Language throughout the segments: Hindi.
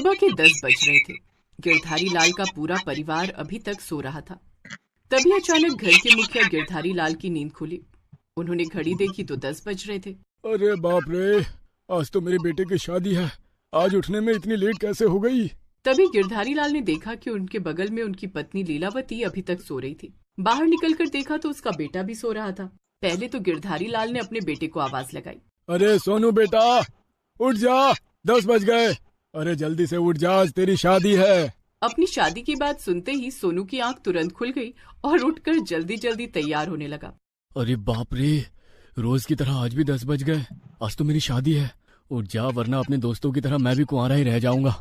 सुबह के 10 बज रहे थे। गिरधारी लाल का पूरा परिवार अभी तक सो रहा था। तभी अचानक घर के मुखिया गिरधारी लाल की नींद खुली। उन्होंने घड़ी देखी तो 10 बज रहे थे। अरे बाप रे, आज तो मेरे बेटे की शादी है। आज उठने में इतनी लेट कैसे हो गई? तभी गिरधारी लाल ने देखा कि उनके बगल में उनकी पत्नी लीलावती अभी तक सो रही थी। बाहर निकलकर देखा तो उसका बेटा भी सो रहा था। पहले तो गिरधारी लाल ने अपने बेटे को आवाज लगाई, अरे सोनू बेटा, उठ जा, 10 बज गए। अरे जल्दी से उठ जा, आज तेरी शादी है। अपनी शादी की बात सुनते ही सोनू की आंख तुरंत खुल गई और उठकर जल्दी जल्दी तैयार होने लगा। अरे बाप रे, रोज की तरह आज भी 10 बज गए। आज तो मेरी शादी है। उठ जा, वरना अपने दोस्तों की तरह मैं भी कुंवारा ही रह जाऊंगा।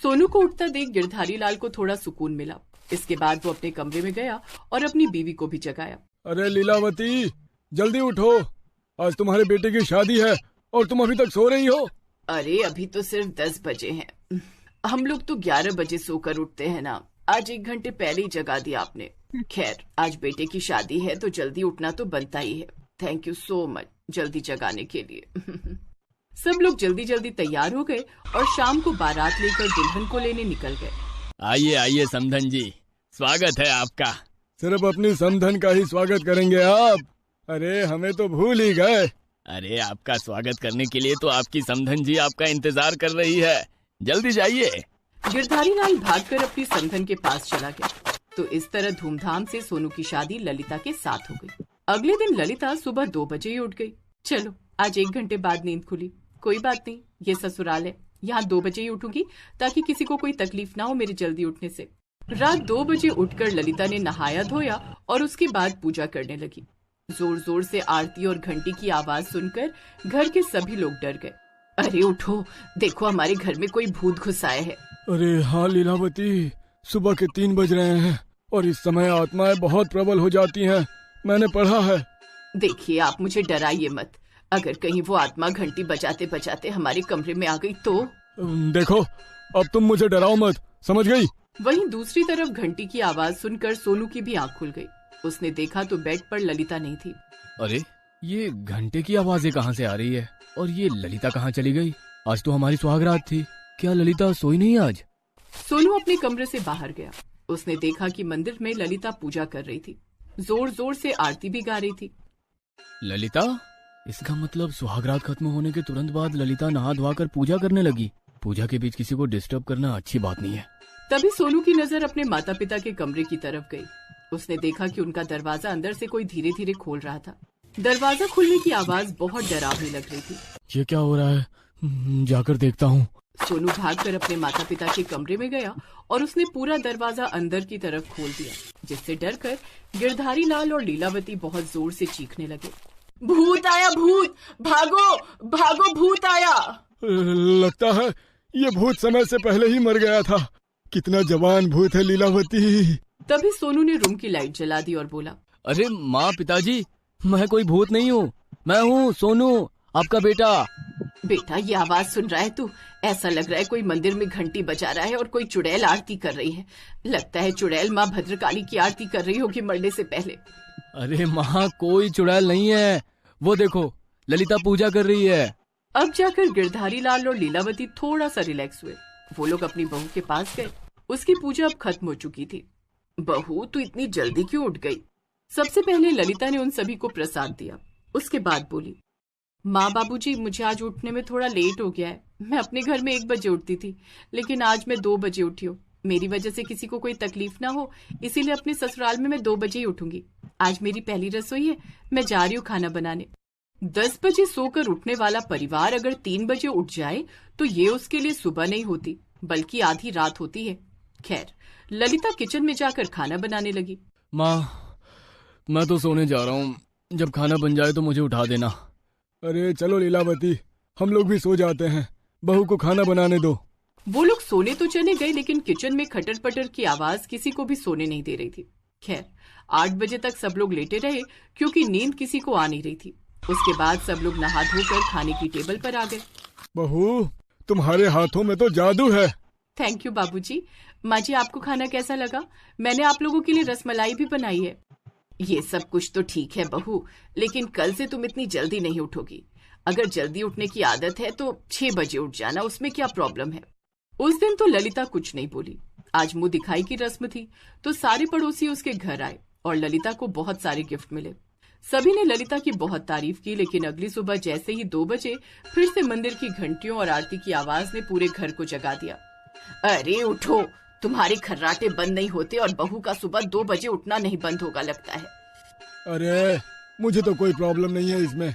सोनू को उठता देख गिरधारी लाल को थोड़ा सुकून मिला। इसके बाद वो अपने कमरे में गया और अपनी बीवी को भी जगाया। अरे लीलावती, जल्दी उठो, आज तुम्हारे बेटे की शादी है और तुम अभी तक सो रही हो। अरे अभी तो सिर्फ 10 बजे हैं। हम लोग तो 11 बजे सोकर उठते हैं ना। आज 1 घंटे पहले ही जगा दिया आपने। खैर, आज बेटे की शादी है तो जल्दी उठना तो बनता ही है। थैंक यू सो मच जल्दी जगाने के लिए। सब लोग जल्दी जल्दी तैयार हो गए और शाम को बारात लेकर दुल्हन को लेने निकल गए। आइए आइए समधन जी, स्वागत है आपका। सिर्फ अपनी समधन का ही स्वागत करेंगे आप? अरे हमें तो भूल ही गए। अरे आपका स्वागत करने के लिए तो आपकी समधन जी आपका इंतजार कर रही है। जल्दी जाइए। गिरधारी लाल भागकर अपनी समधन के पास चला गया। तो इस तरह धूमधाम से सोनू की शादी ललिता के साथ हो गई। अगले दिन ललिता सुबह 2 बजे ही उठ गई। चलो, आज 1 घंटे बाद नींद खुली। कोई बात नहीं, ये ससुराल है, यहाँ 2 बजे ही उठूंगी ताकि किसी को कोई तकलीफ ना हो मेरे जल्दी उठने से। रात 2 बजे उठकर ललिता ने नहाया धोया और उसके बाद पूजा करने लगी। जोर जोर से आरती और घंटी की आवाज सुनकर घर के सभी लोग डर गए। अरे उठो, देखो हमारे घर में कोई भूत घुस आया है। अरे हाँ लीलावती, सुबह के 3 बज रहे हैं और इस समय आत्माएं बहुत प्रबल हो जाती हैं, मैंने पढ़ा है। देखिए, आप मुझे डराइए मत। अगर कहीं वो आत्मा घंटी बजाते बजाते हमारे कमरे में आ गई तो? देखो, अब तुम मुझे डराओ मत, समझ गई? वहीं दूसरी तरफ घंटी की आवाज सुनकर सोनू की भी आंख खुल गई। उसने देखा तो बेड पर ललिता नहीं थी। अरे ये घंटे की आवाजें कहाँ से आ रही है और ये ललिता कहाँ चली गई? आज तो हमारी सुहागरात थी, क्या ललिता सोई नहीं आज? सोनू अपने कमरे से बाहर गया। उसने देखा कि मंदिर में ललिता पूजा कर रही थी, जोर जोर से आरती भी गा रही थी। ललिता? इसका मतलब सुहागरात खत्म होने के तुरंत बाद ललिता नहा धोआ कर पूजा करने लगी। पूजा के बीच किसी को डिस्टर्ब करना अच्छी बात नहीं है। तभी सोनू की नजर अपने माता पिता के कमरे की तरफ गई। उसने देखा कि उनका दरवाजा अंदर से कोई धीरे धीरे खोल रहा था। दरवाजा खुलने की आवाज बहुत डरावनी लग रही थी। ये क्या हो रहा है? जाकर देखता हूँ। सोनू भागकर अपने माता पिता के कमरे में गया और उसने पूरा दरवाजा अंदर की तरफ खोल दिया, जिससे डरकर गिरधारी लाल और लीलावती बहुत जोर से चीखने लगे। भूत आया, भूत! भागो भागो, भूत आया! लगता है ये भूत समय से पहले ही मर गया था। कितना जवान भूत है लीलावती। तभी सोनू ने रूम की लाइट जला दी और बोला, अरे माँ, पिताजी, मैं कोई भूत नहीं हूँ, मैं हूँ सोनू, आपका बेटा। बेटा, ये आवाज सुन रहा है तू? ऐसा लग रहा है कोई मंदिर में घंटी बजा रहा है और कोई चुड़ैल आरती कर रही है। लगता है चुड़ैल माँ भद्रकाली की आरती कर रही होगी मरने से पहले। अरे माँ, कोई चुड़ैल नहीं है, वो देखो ललिता पूजा कर रही है। अब जाकर गिरधारी लाल और लीलावती थोड़ा सा रिलैक्स हुए। वो लोग अपनी बहू के पास गए। उसकी पूजा अब खत्म हो चुकी थी। बहू, तू इतनी जल्दी क्यों उठ गई? सबसे पहले ललिता ने उन सभी को प्रसाद दिया। उसके बाद बोली, माँ बाबूजी, मुझे आज उठने में थोड़ा लेट हो गया है। मैं अपने घर में 1 बजे उठती थी, लेकिन आज मैं 2 बजे उठी हूँ। मेरी वजह से किसी को कोई तकलीफ ना हो, इसीलिए अपने ससुराल में मैं 2 बजे ही उठूंगी। आज मेरी पहली रसोई है, मैं जा रही हूँ खाना बनाने। 10 बजे सोकर उठने वाला परिवार अगर 3 बजे उठ जाए तो ये उसके लिए सुबह नहीं होती, बल्कि आधी रात होती है। खैर, ललिता किचन में जाकर खाना बनाने लगी। माँ, मैं तो सोने जा रहा हूँ, जब खाना बन जाए तो मुझे उठा देना। अरे चलो लीलावती, हम लोग भी सो जाते हैं, बहू को खाना बनाने दो। वो लोग सोने तो चले गए, लेकिन किचन में खटर पटर की आवाज किसी को भी सोने नहीं दे रही थी। खैर, 8 बजे तक सब लोग लेटे रहे क्योंकि नींद किसी को आ नहीं रही थी। उसके बाद सब लोग नहा धोकर खाने की टेबल पर आ गए। बहू, तुम्हारे हाथों में तो जादू है। थैंक यू बाबूजी। माँ जी, आपको खाना कैसा लगा? मैंने आप लोगों के लिए रसमलाई भी बनाई है। ये सब कुछ तो ठीक है बहू, लेकिन कल से तुम इतनी जल्दी नहीं उठोगी। अगर जल्दी उठने की आदत है तो 6 बजे उठ जाना, उसमें क्या प्रॉब्लम है? उस दिन तो ललिता कुछ नहीं बोली। आज मुंह दिखाई की रस्म थी तो सारे पड़ोसी उसके घर आए और ललिता को बहुत सारे गिफ्ट मिले। सभी ने ललिता की बहुत तारीफ की, लेकिन अगली सुबह जैसे ही 2 बजे फिर से मंदिर की घंटियों और आरती की आवाज ने पूरे घर को जगा दिया। अरे उठो, तुम्हारे खर्राटे बंद नहीं होते और बहू का सुबह 2 बजे उठना नहीं बंद होगा लगता है। अरे मुझे तो कोई प्रॉब्लम नहीं है इसमें।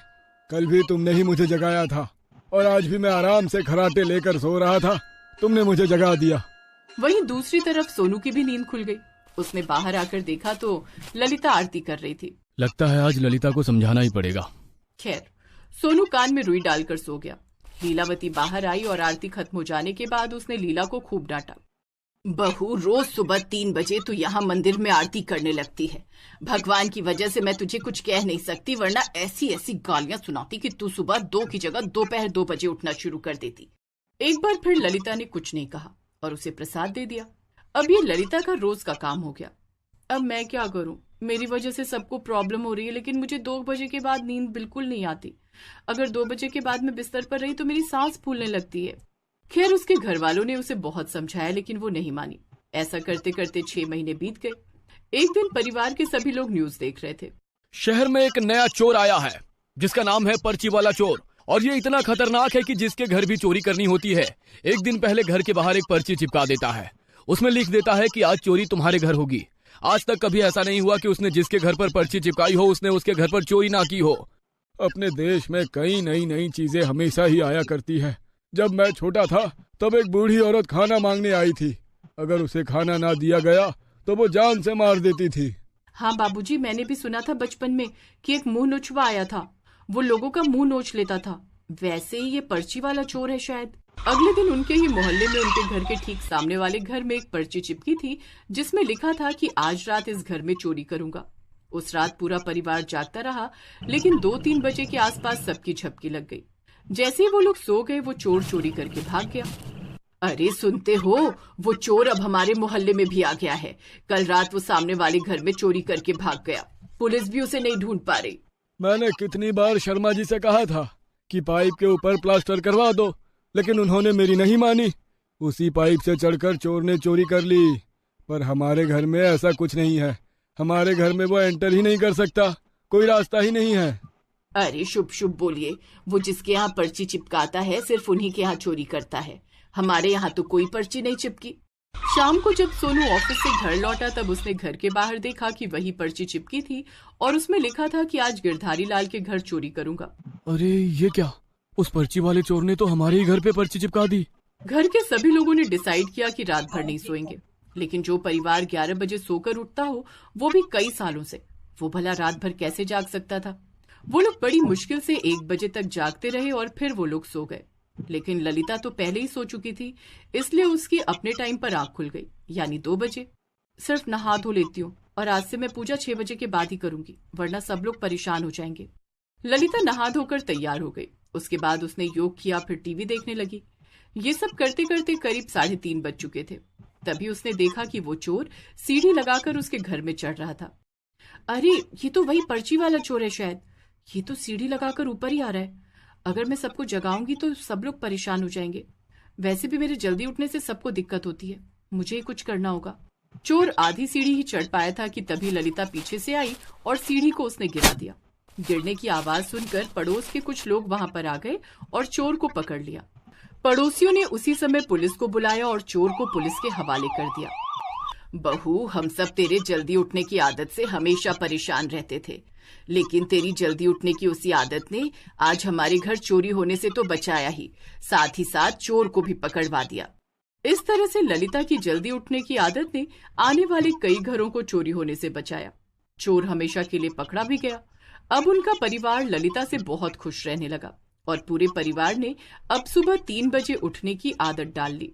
कल भी तुमने ही मुझे जगाया था और आज भी मैं आराम से खर्राटे लेकर सो रहा था, तुमने मुझे जगा दिया। वहीं दूसरी तरफ सोनू की भी नींद खुल गई। उसने बाहर आकर देखा तो ललिता आरती कर रही थी। लगता है आज ललिता को समझाना ही पड़ेगा। खैर, सोनू कान में रुई डालकर सो गया। लीलावती बाहर आई और आरती खत्म हो जाने के बाद उसने लीला को खूब डांटा। बहू, रोज सुबह 3 बजे तू यहाँ मंदिर में आरती करने लगती है। भगवान की वजह से मैं तुझे कुछ कह नहीं सकती, वरना ऐसी ऐसी गालियां सुनाती कि तू सुबह 2 की जगह दोपहर 2 बजे उठना शुरू कर देती। एक बार फिर ललिता ने कुछ नहीं कहा और उसे प्रसाद दे दिया। अब ये ललिता का रोज का काम हो गया। अब मैं क्या करूं? मेरी वजह से सबको प्रॉब्लम हो रही है, लेकिन मुझे 2 बजे के बाद नींद बिल्कुल नहीं आती। अगर 2 बजे के बाद मैं बिस्तर पर रही तो मेरी सांस फूलने लगती है। खैर, उसके घर वालों ने उसे बहुत समझाया, लेकिन वो नहीं मानी। ऐसा करते करते 6 महीने बीत गए। एक दिन परिवार के सभी लोग न्यूज देख रहे थे। शहर में एक नया चोर आया है जिसका नाम है पर्ची वाला चोर, और ये इतना खतरनाक है कि जिसके घर भी चोरी करनी होती है, एक दिन पहले घर के बाहर एक पर्ची चिपका देता है। उसमें लिख देता है कि आज चोरी तुम्हारे घर होगी। आज तक कभी ऐसा नहीं हुआ कि उसने जिसके घर पर पर्ची चिपकाई हो उसने उसके घर पर चोरी ना की हो। अपने देश में कई नई नई चीजें हमेशा ही आया करती है। जब मैं छोटा था तब एक बूढ़ी औरत खाना मांगने आई थी। अगर उसे खाना ना दिया गया तो वो जान से मार देती थी। हाँ बाबूजी, मैंने भी सुना था बचपन में कि एक मुंह नोचवा आया था, वो लोगों का मुंह नोच लेता था। वैसे ही ये पर्ची वाला चोर है शायद। अगले दिन उनके ही मोहल्ले में उनके घर के ठीक सामने वाले घर में एक पर्ची चिपकी थी जिसमें लिखा था कि आज रात इस घर में चोरी करूंगा। उस रात पूरा परिवार जागता रहा, लेकिन 2-3 बजे के आसपास सबकी झपकी लग गई। जैसे ही वो लोग सो गए, वो चोर चोरी करके भाग गया। अरे सुनते हो, वो चोर अब हमारे मोहल्ले में भी आ गया है। कल रात वो सामने वाले घर में चोरी करके भाग गया। पुलिस भी उसे नहीं ढूंढ पा रही। मैंने कितनी बार शर्मा जी से कहा था कि पाइप के ऊपर प्लास्टर करवा दो, लेकिन उन्होंने मेरी नहीं मानी। उसी पाइप से चढ़कर चोर ने चोरी कर ली। पर हमारे घर में ऐसा कुछ नहीं है। हमारे घर में वो एंटर ही नहीं कर सकता, कोई रास्ता ही नहीं है। अरे शुभ शुभ बोलिए, वो जिसके यहाँ पर्ची चिपकाता है सिर्फ उन्हीं के यहाँ चोरी करता है। हमारे यहाँ तो कोई पर्ची नहीं चिपकी। शाम को जब सोनू ऑफिस से घर लौटा तब उसने घर के बाहर देखा कि वही पर्ची चिपकी थी और उसमें लिखा था कि आज गिरधारी लाल के घर चोरी करूंगा। अरे ये क्या, उस पर्ची वाले चोर ने तो हमारे ही घर पे पर्ची चिपका दी। घर के सभी लोगों ने डिसाइड किया कि रात भर नहीं सोएंगे, लेकिन जो परिवार 11 बजे सोकर उठता हो वो भी कई सालों से, वो भला रात भर कैसे जाग सकता था। वो लोग बड़ी मुश्किल से 1 बजे तक जागते रहे और फिर वो लोग सो गए। लेकिन ललिता तो पहले ही सो चुकी थी, इसलिए उसकी अपने टाइम पर आंख खुल गई, यानी 2 बजे। सिर्फ नहा धो लेती हूँ और आज से मैं पूजा 6 बजे के बाद ही करूंगी, वरना सब लोग परेशान हो जाएंगे। ललिता नहा धोकर तैयार हो गई। उसके बाद उसने योग किया, फिर टीवी देखने लगी। ये सब करते करते करीब 3:30 बज चुके थे। तभी उसने देखा कि वो चोर सीढ़ी लगाकर उसके घर में चढ़ रहा था। अरे ये तो वही पर्ची वाला चोर है शायद। ये तो सीढ़ी लगाकर ऊपर ही आ रहा है। अगर मैं सबको जगाऊंगी तो सब लोग परेशान हो जाएंगे। वैसे भी मेरे जल्दी उठने से सबको दिक्कत होती है, मुझे ही कुछ करना होगा। चोर आधी सीढ़ी ही चढ़ पाया था कि तभी ललिता पीछे से आई और सीढ़ी को उसने गिरा दिया। गिरने की आवाज सुनकर पड़ोस के कुछ लोग वहां पर आ गए और चोर को पकड़ लिया। पड़ोसियों ने उसी समय पुलिस को बुलाया और चोर को पुलिस के हवाले कर दिया। बहू, हम सब तेरे जल्दी उठने की आदत से हमेशा परेशान रहते थे, लेकिन तेरी जल्दी उठने की उसी आदत ने आज हमारे घर चोरी होने से तो बचाया ही, साथ ही साथ चोर को भी पकड़वा दिया। इस तरह से ललिता की जल्दी उठने की आदत ने आने वाले कई घरों को चोरी होने से बचाया। चोर हमेशा के लिए पकड़ा भी गया। अब उनका परिवार ललिता से बहुत खुश रहने लगा और पूरे परिवार ने अब सुबह 3 बजे उठने की आदत डाल ली।